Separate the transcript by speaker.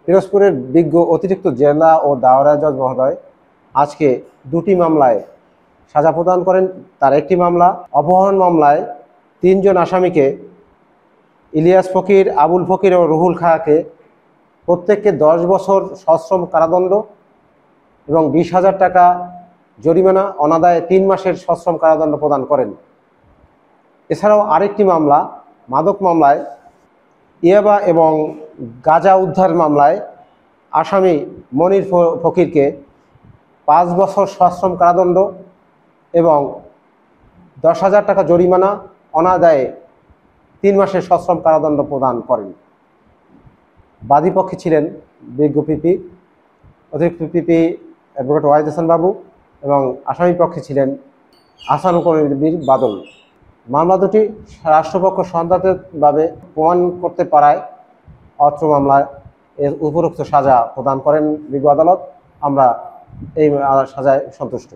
Speaker 1: পিরোজপুরের বিজ্ঞ অতিরিক্ত জেলা ও দায়রা জজ মহোদয় আজকে দুটি মামলায় সাজা প্রদান করেন। তার একটি মামলা অপহরণ মামলায় 3 জন আসামিকে ইলিয়াস ফকির, আবুল ফকির ও রুহুল খাঁকে প্রত্যেককে 10 বছর সশ্রম কারাদণ্ড এবং 20,000 টাকা জরিমানা, অনাদায়ে 3 মাসের সশ্রম কারাদণ্ড প্রদান করেন। এছাড়াও আরেকটি মামলা মাদক মামলায় ইয়াবা এবং গাঁজা উদ্ধার মামলায় আসামি মনির ফকিরকে 5 বছর সশ্রম কারাদণ্ড এবং 10,000 টাকা জরিমানা, অনাদায়ে 3 মাসের সশ্রম কারাদণ্ড প্রদান করেন। বাদী পক্ষে ছিলেন বিজ্ঞ পিপি, অতিরিক্ত পিপি অ্যাডভোকেট ওয়াহিদ হাসান বাবু এবং আসামি পক্ষে ছিলেন আহসানুল করিম বাদল। মামলা দুটি রাষ্ট্রপক্ষ সন্দেহাতীতভাবে প্রমাণ করতে পারায় অত্র মামলায় এর উপরোক্ত সাজা প্রদান করেন বিজ্ঞ আদালত। আমরা এই সাজায় সন্তুষ্ট।